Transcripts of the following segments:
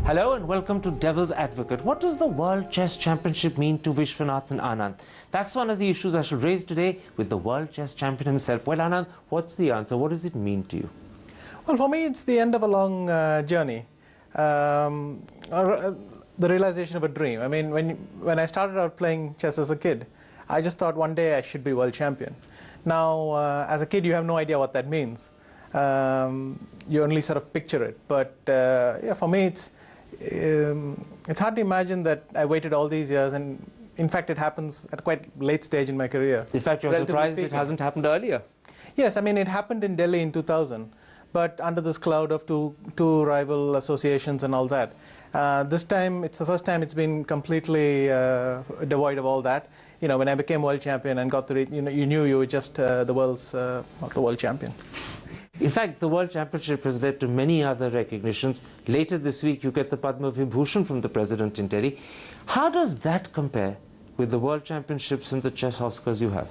Hello and welcome to Devil's Advocate. What does the World Chess Championship mean to Vishwanathan Anand? That's one of the issues I shall raise today with the World Chess Champion himself. Well, Anand, what's the answer? What does it mean to you? Well, for me, it's the end of a long journey. The realization of a dream. I mean, when I started out playing chess as a kid, I just thought one day I should be world champion. Now, as a kid, you have no idea what that means. You only sort of picture it. But yeah, for me, it's hard to imagine that I waited all these years, and in fact, it happens at a quite late stage in my career. In fact, you're surprised it hasn't happened earlier. Yes, I mean, it happened in Delhi in 2000, but under this cloud of two rival associations and all that. This time, it's the first time it's been completely devoid of all that. You know, when I became world champion and got the, you knew you were just the world champion. In fact, the World Championship has led to many other recognitions. Later this week, you get the Padma Vibhushan from the President in Delhi. How does that compare with the World Championships and the chess Oscars you have?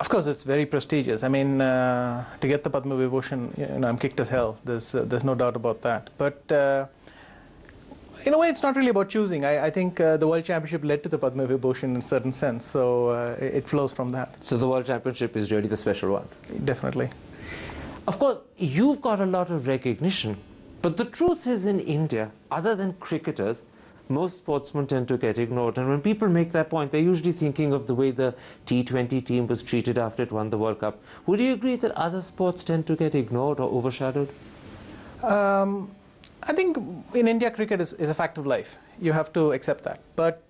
Of course, it's very prestigious. I mean, to get the Padma Vibhushan, I'm kicked as hell. There's no doubt about that. But in a way, it's not really about choosing. I think the World Championship led to the Padma Vibhushan in a certain sense, so it flows from that. So the World Championship is really the special one? Definitely. Of course, you've got a lot of recognition, but the truth is in India, other than cricketers, most sportsmen tend to get ignored. And when people make that point, they're usually thinking of the way the T20 team was treated after it won the World Cup. Would you agree that other sports tend to get ignored or overshadowed? I think in India, cricket is a fact of life. You have to accept that. But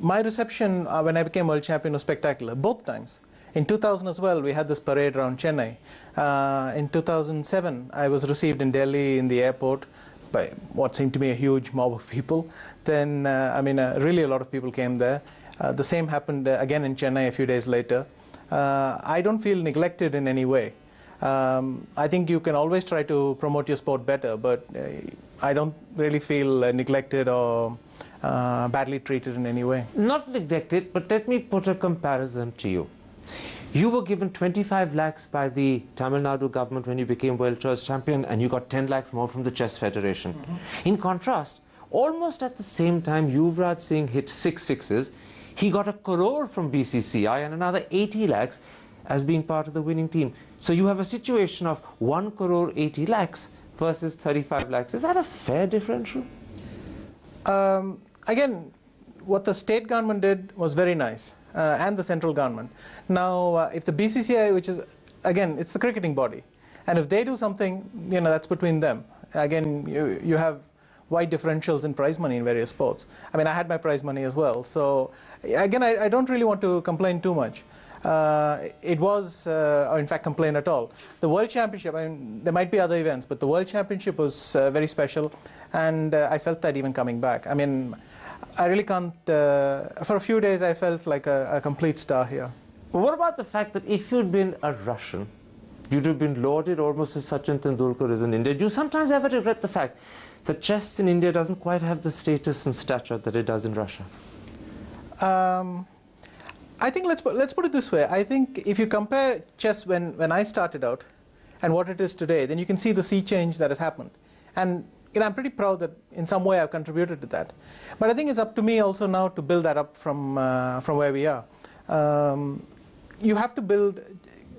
my reception when I became world champion was spectacular, both times. In 2000 as well, we had this parade around Chennai. In 2007, I was received in Delhi in the airport by what seemed to me a huge mob of people. Then, I mean, really a lot of people came there. The same happened again in Chennai a few days later. I don't feel neglected in any way. I think you can always try to promote your sport better, but I don't really feel neglected or badly treated in any way. Not neglected, but let me put a comparison to you. You were given 25 lakhs by the Tamil Nadu government when you became World Chess Champion, and you got 10 lakhs more from the Chess Federation. In contrast, almost at the same time Yuvraj Singh hit 6 sixes, he got 1 crore from BCCI and another 80 lakhs as being part of the winning team. So you have a situation of 1 crore 80 lakhs versus 35 lakhs. Is that a fair differential? Again, what the state government did was very nice. And the central government. Now, if the BCCI, which is, again, it's the cricketing body, and if they do something, you know, that's between them. Again, you have wide differentials in prize money in various sports. I mean, I had my prize money as well. So, again, I don't really want to complain too much. It was, or in fact, complain at all. The World Championship, I mean, there might be other events, but the World Championship was very special, and I felt that even coming back. I mean, I really can't, for a few days I felt like a complete star here. But what about the fact that if you'd been a Russian, you'd have been lauded almost as Sachin Tendulkar is in India? Do you sometimes ever regret the fact that chess in India doesn't quite have the status and stature that it does in Russia? I think let's put it this way. I think if you compare chess when I started out and what it is today, then you can see the sea change that has happened. And you know, I'm pretty proud that in some way I've contributed to that. But I think it's up to me also now to build that up from where we are. You have to build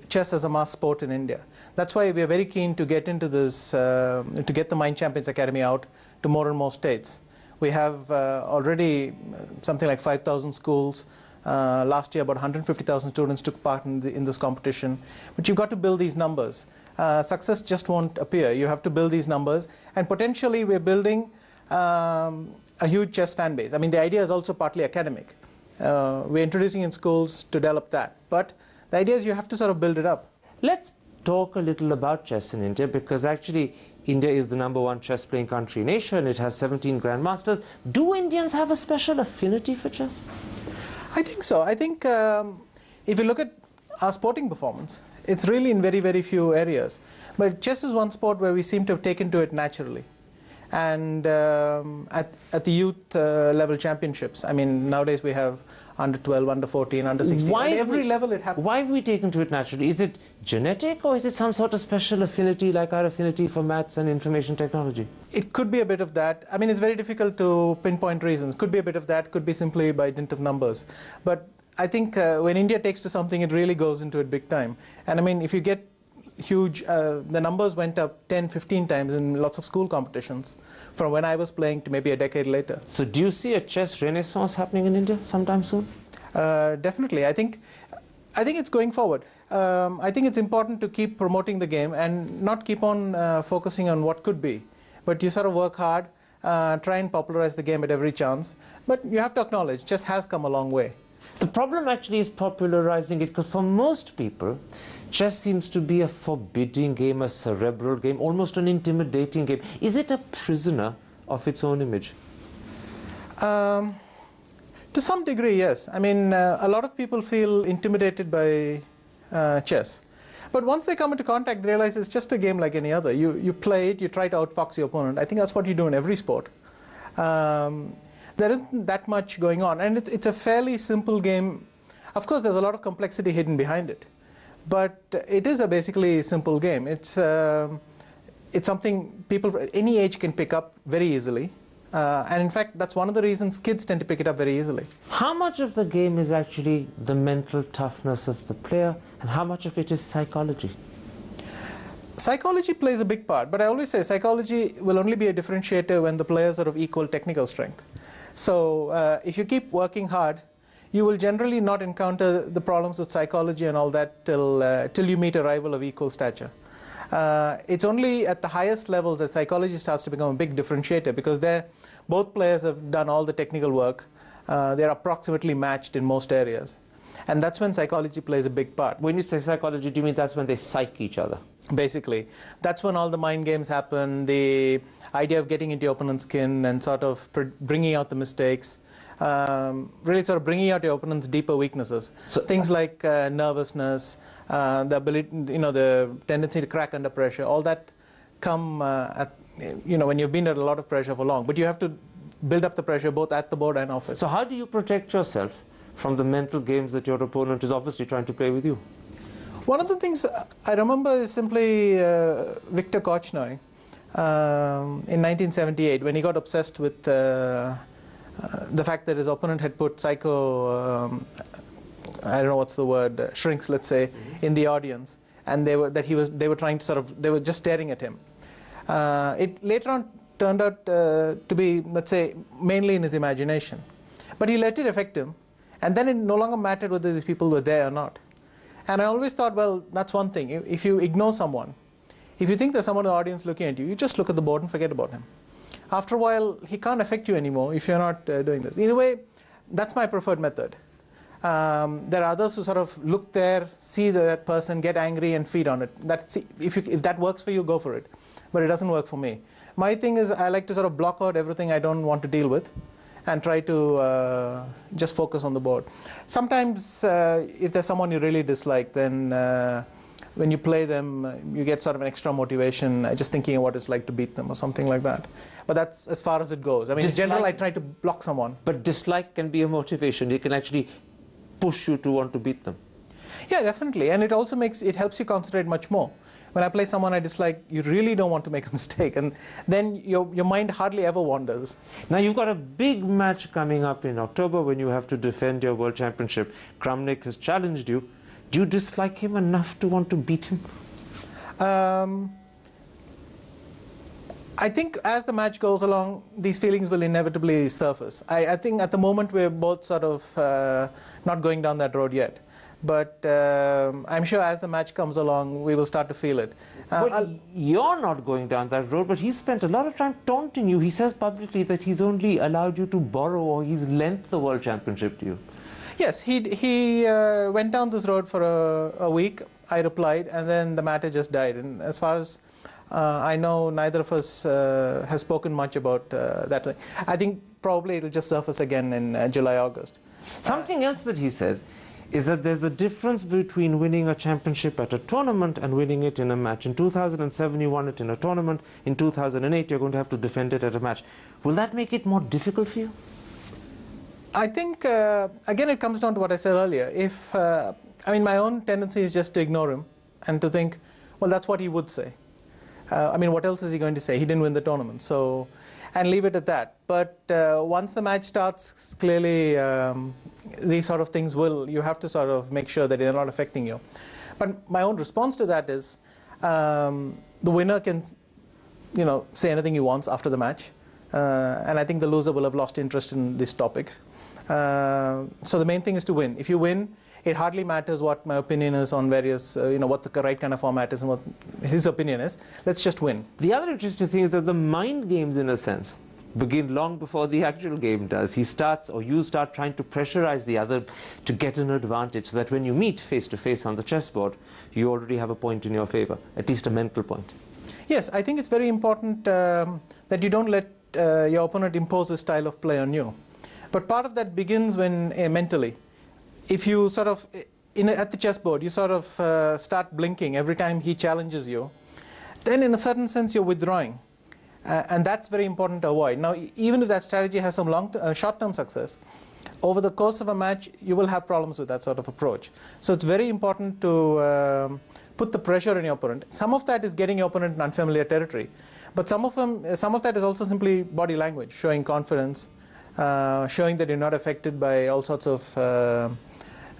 chess as a mass sport in India. That's why we are very keen to get into this, to get the Mind Champions Academy out to more and more states. We have already something like 5,000 schools. Last year, about 150,000 students took part in this competition. But you've got to build these numbers. Success just won't appear. You have to build these numbers. And potentially, we're building a huge chess fan base. I mean, the idea is also partly academic. We're introducing in schools to develop that. But the idea is you have to sort of build it up. Let's talk a little about chess in India, because actually India is the #1 chess playing country in Asia, and it has 17 grandmasters. Do Indians have a special affinity for chess? I think so. I think if you look at our sporting performance, it's really in very, very few areas. But chess is one sport where we seem to have taken to it naturally. And at the youth level championships, I mean, nowadays we have under 12, under 14, under 16. At every level it happens. Why have we taken to it naturally? Is it genetic, or is it some sort of special affinity, like our affinity for maths and information technology? It could be a bit of that. I mean, it's very difficult to pinpoint reasons. Could be a bit of that, could be simply by dint of numbers. But I think when India takes to something, it really goes into it big time. And I mean, if you get huge, the numbers went up 10, 15 times in lots of school competitions from when I was playing to maybe a decade later. So do you see a chess renaissance happening in India sometime soon? Definitely. I think it's going forward. I think it's important to keep promoting the game and not keep on focusing on what could be. But you sort of work hard, try and popularize the game at every chance. But you have to acknowledge, chess has come a long way. The problem actually is popularizing it, because for most people, chess seems to be a forbidding game, a cerebral game, almost an intimidating game. Is it a prisoner of its own image? To some degree, yes. I mean, a lot of people feel intimidated by chess. But once they come into contact, they realize it's just a game like any other. You play it, you try to outfox your opponent. I think that's what you do in every sport. There isn't that much going on, and it's a fairly simple game. Of course, there's a lot of complexity hidden behind it, but it is a basically simple game. It's something people at any age can pick up very easily, and in fact, that's one of the reasons kids tend to pick it up very easily. How much of the game is actually the mental toughness of the player, and how much of it is psychology? Psychology plays a big part, but I always say psychology will only be a differentiator when the players are of equal technical strength. So if you keep working hard, you will generally not encounter the problems with psychology and all that till you meet a rival of equal stature. It's only at the highest levels that psychology starts to become a big differentiator, because both players have done all the technical work. They're approximately matched in most areas. And that's when psychology plays a big part. When you say psychology, do you mean that's when they psych each other? Basically. That's when all the mind games happen, the idea of getting into your opponent's skin and sort of bringing out the mistakes, really sort of bringing out your opponent's deeper weaknesses. So, things like nervousness, the ability, the tendency to crack under pressure, all that come when you've been at a lot of pressure for long. But you have to build up the pressure both at the board and off it. So how do you protect yourself from the mental games that your opponent is obviously trying to play with you? One of the things I remember is simply Viktor Korchnoi in 1978, when he got obsessed with the fact that his opponent had put I don't know what's the word, shrinks, let's say, in the audience, and they were just staring at him. It later on turned out to be, let's say, mainly in his imagination. But he let it affect him, and then it no longer mattered whether these people were there or not. And I always thought, well, that's one thing. If you ignore someone, if you think there's someone in the audience looking at you, you just look at the board and forget about him. After a while, he can't affect you anymore if you're not doing this. In a way, that's my preferred method. There are others who sort of look there, see that person, get angry, and feed on it. If that works for you, go for it. But it doesn't work for me. My thing is, I like to sort of block out everything I don't want to deal with and try to just focus on the board. Sometimes, if there's someone you really dislike, then when you play them, you get sort of an extra motivation, just thinking of what it's like to beat them or something like that. But that's as far as it goes. I mean, in general, I try to block someone. But dislike can be a motivation. It can actually push you to want to beat them. Yeah, definitely. And it also helps you concentrate much more. When I play someone I dislike, you really don't want to make a mistake, and then your mind hardly ever wanders. Now you've got a big match coming up in October when you have to defend your World Championship. KRAMNIK has challenged you. Do you dislike him enough to want to beat him? I think as the match goes along, these feelings will inevitably surface. I think at the moment we're both sort of not going down that road yet. But I'm sure as the match comes along, we will start to feel it. But you're not going down that road, but he's spent a lot of time taunting you. He says publicly that he's only allowed you to borrow, or he's lent the World Championship to you. Yes, he went down this road for a week. I replied, and then the matter just died. And as far as I know, neither of us has spoken much about that thing. I think probably it'll just surface again in July, August. Something else that he said is that there's a difference between winning a championship at a tournament and winning it in a match. In 2007, you won it in a tournament. In 2008, you're going to have to defend it at a match. Will that make it more difficult for you? I think, again, it comes down to what I said earlier. If, I mean, my own tendency is just to ignore him and to think, well, that's what he would say. I mean, what else is he going to say? He didn't win the tournament. So, and leave it at that. But once the match starts, clearly these sort of things you have to sort of make sure that they're not affecting you. But my own response to that is the winner can, say anything he wants after the match. And I think the loser will have lost interest in this topic. So the main thing is to win. If you win, it hardly matters what my opinion is on various, what the right kind of format is and what his opinion is. Let's just win. The other interesting thing is that the mind games, in a sense, begin long before the actual game does. He starts, or you start, trying to pressurize the other to get an advantage, so that when you meet face to face on the chessboard, you already have a point in your favor, at least a mental point. Yes, I think it's very important that you don't let your opponent impose a style of play on you. But part of that begins when mentally. If you sort of, at the chessboard, you sort of start blinking every time he challenges you, then in a certain sense you're withdrawing. And that's very important to avoid. Now, even if that strategy has some short-term success, over the course of a match, you will have problems with that sort of approach. So it's very important to put the pressure on your opponent. Some of that is getting your opponent in unfamiliar territory. But some of that is also simply body language, showing confidence, showing that you're not affected by all sorts of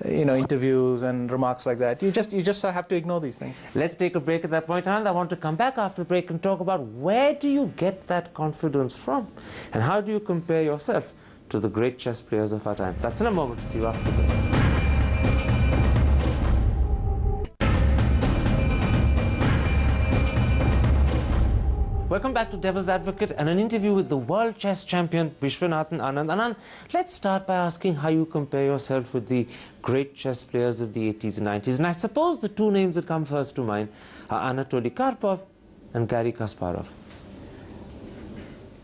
interviews and remarks like that. You just have to ignore these things. Let's take a break at that point, and I want to come back after the break and talk about where do you get that confidence from, and how do you compare yourself to the great chess players of our time. That's in a moment. See you after this. Welcome back to Devil's Advocate and an interview with the world chess champion Vishwanathan Anand. Anand, let's start by asking how you compare yourself with the great chess players of the 80s and 90s. And I suppose the two names that come first to mind are Anatoly Karpov and Garry Kasparov.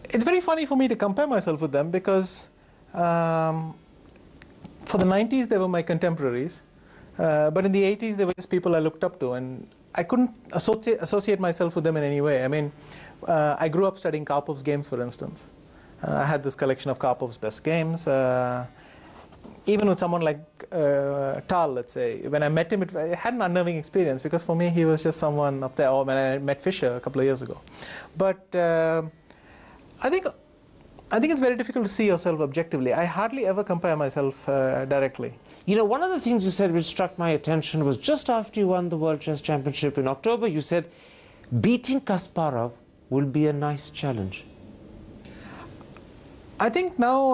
It's very funny for me to compare myself with them because for the 90s they were my contemporaries, but in the 80s they were just people I looked up to, and I couldn't associate myself with them in any way. I mean, I grew up studying Karpov's games, for instance. I had this collection of Karpov's best games. Even with someone like Tal, let's say, when I met him, it had an unnerving experience because for me he was just someone up there. Or when I met Fischer a couple of years ago. But I think it's very difficult to see yourself objectively. I hardly ever compare myself directly. You know, one of the things you said which struck my attention was just after you won the World Chess Championship in October, you said, beating Kasparov will be a nice challenge. I think now,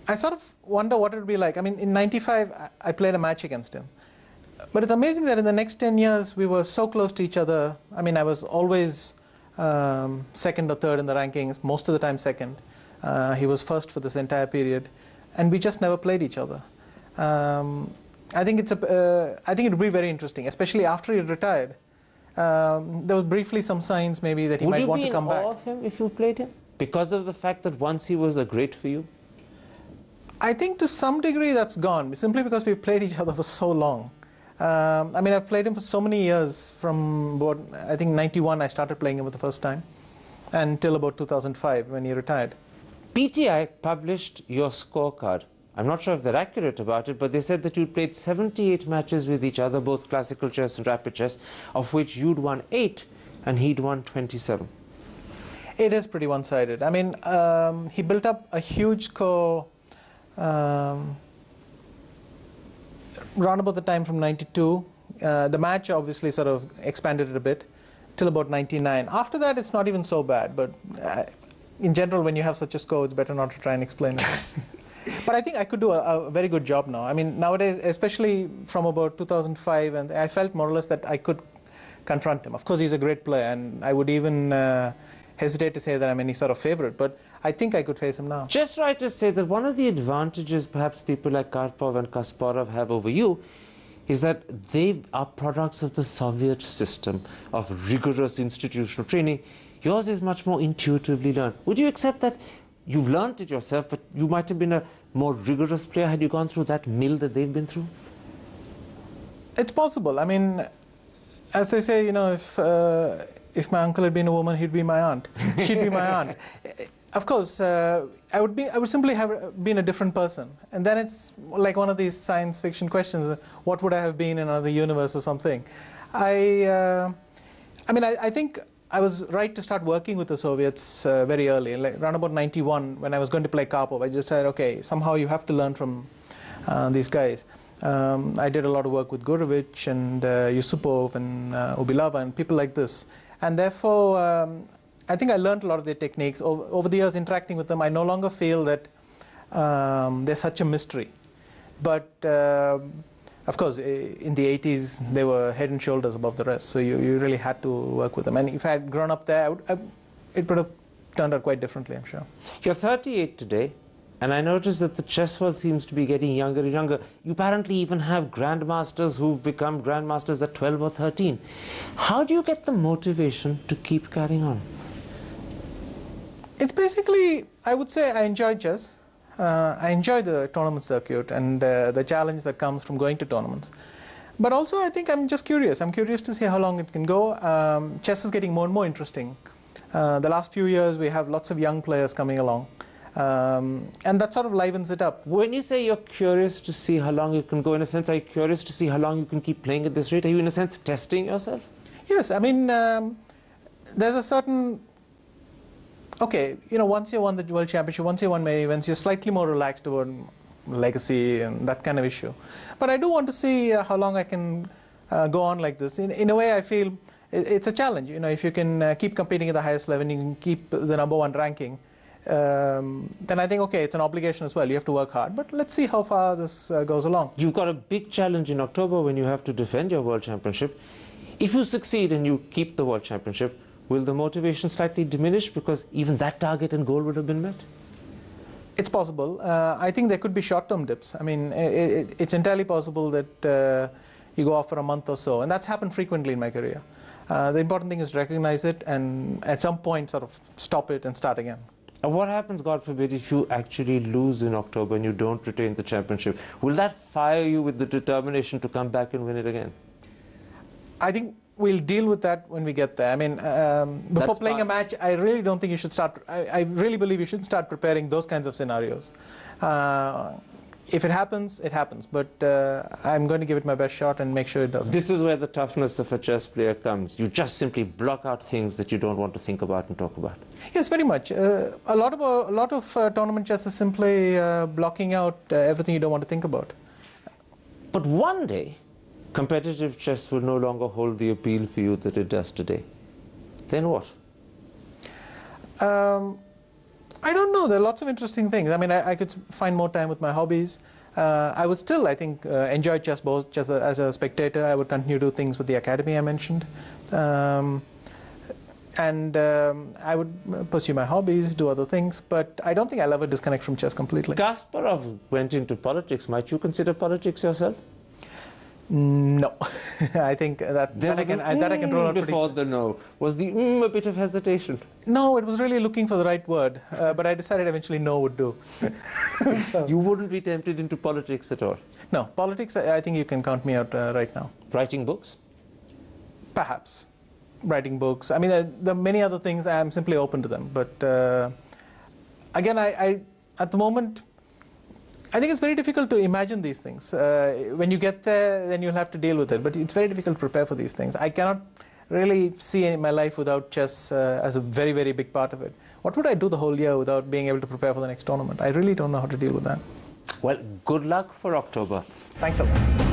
I sort of wonder what it would be like. I mean, in '95, I played a match against him. But it's amazing that in the next 10 years, we were so close to each other. I mean, I was always second or third in the rankings, most of the time second. He was first for this entire period. And we just never played each other. I think it would be very interesting, especially after he retired. There was briefly some signs maybe that he might want to come back. Would you be in awe of him if you played him? Because of the fact that once he was a great for you? I think to some degree that's gone, simply because we've played each other for so long. I mean, I've played him for so many years, from about, I think, '91 I started playing him for the first time, until about 2005 when he retired. PTI published your scorecard. I'm not sure if they're accurate about it, but they said that you'd played 78 matches with each other, both classical chess and rapid chess, of which you'd won 8 and he'd won 27. It is pretty one-sided. I mean, he built up a huge score round about the time from '92. The match obviously sort of expanded it a bit till about '99. After that, it's not even so bad, but in general, when you have such a score, it's better not to try and explain it. But I think I could do a very good job now. I mean, nowadays, especially from about 2005, and I felt more or less that I could confront him. Of course, he's a great player, and I would even hesitate to say that I'm any sort of favorite, but I think I could face him now. Just right to say that one of the advantages perhaps people like Karpov and Kasparov have over you is that they are products of the Soviet system of rigorous institutional training. Yours is much more intuitively learned. Would you accept that you've learned it yourself, but you might have been a more rigorous player had you gone through that mill that they've been through? It's possible. I mean, as they say, you know, if my uncle had been a woman, he'd be my aunt. She'd be my aunt. Of course, I would simply have been a different person. And then it's like one of these science fiction questions: what would I have been in another universe or something? I mean, I think I was right to start working with the Soviets very early, like around about 91, when I was going to play Karpov. I just said, okay, somehow you have to learn from these guys. I did a lot of work with Gurevich and Yusupov and Ubilava and people like this. And therefore, I think I learned a lot of their techniques. Over the years interacting with them, I no longer feel that they're such a mystery. But of course, in the 80s, they were head and shoulders above the rest. So you really had to work with them. And if I had grown up there, it would have turned out quite differently, I'm sure. You're 38 today. And I noticed that the chess world seems to be getting younger and younger. You apparently even have grandmasters who've become grandmasters at 12 or 13. How do you get the motivation to keep carrying on? It's basically, I would say I enjoy chess. I enjoy the tournament circuit and the challenge that comes from going to tournaments. But also I think I'm just curious. I'm curious to see how long it can go. Chess is getting more and more interesting. The last few years we have lots of young players coming along. And that sort of livens it up. When you say you're curious to see how long you can go, in a sense, are you curious to see how long you can keep playing at this rate? Are you, in a sense, testing yourself? Yes, I mean, there's a certain... Okay, you know, once you won the World Championship, once you won many events, you're slightly more relaxed about legacy and that kind of issue. But I do want to see how long I can go on like this. In a way, I feel it's a challenge. You know, if you can keep competing at the highest level and you can keep the #1 ranking, then I think, okay, it's an obligation as well. You have to work hard. But let's see how far this goes along. You've got a big challenge in October when you have to defend your World Championship. If you succeed and you keep the World Championship, will the motivation slightly diminish because even that target and goal would have been met? It's possible. I think there could be short-term dips. I mean, it's entirely possible that you go off for a month or so. And that's happened frequently in my career. The important thing is to recognize it and at some point sort of stop it and start again. And what happens, God forbid, if you actually lose in October and you don't retain the championship? Will that fire you with the determination to come back and win it again? I think we'll deal with that when we get there. I mean, before playing a match, I really don't think you should start... I really believe you shouldn't start preparing those kinds of scenarios. If it happens, it happens. But I'm going to give it my best shot and make sure it doesn't. This is where the toughness of a chess player comes. You just simply block out things that you don't want to think about and talk about. Yes, very much. A lot of tournament chess is simply blocking out everything you don't want to think about. But one day, competitive chess will no longer hold the appeal for you that it does today. Then what? I don't know. There are lots of interesting things. I mean, I could find more time with my hobbies. I would still, I think, enjoy chess both just as a spectator. I would continue to do things with the academy I mentioned. And I would pursue my hobbies, do other things. But I don't think I'll ever disconnect from chess completely. Kasparov went into politics. Might you consider politics yourself? No. I think that I can roll out pretty before the no. Was the a bit of hesitation? No, it was really looking for the right word. But I decided eventually no would do. So. You wouldn't be tempted into politics at all? No. Politics, I think you can count me out right now. Writing books? Perhaps. Writing books. I mean, there are many other things. I am simply open to them. But again, at the moment, I think it's very difficult to imagine these things. When you get there, then you'll have to deal with it. But it's very difficult to prepare for these things. I cannot really see my life without chess as a very, very big part of it. What would I do the whole year without being able to prepare for the next tournament? I really don't know how to deal with that. Well, good luck for October. Thanks a lot.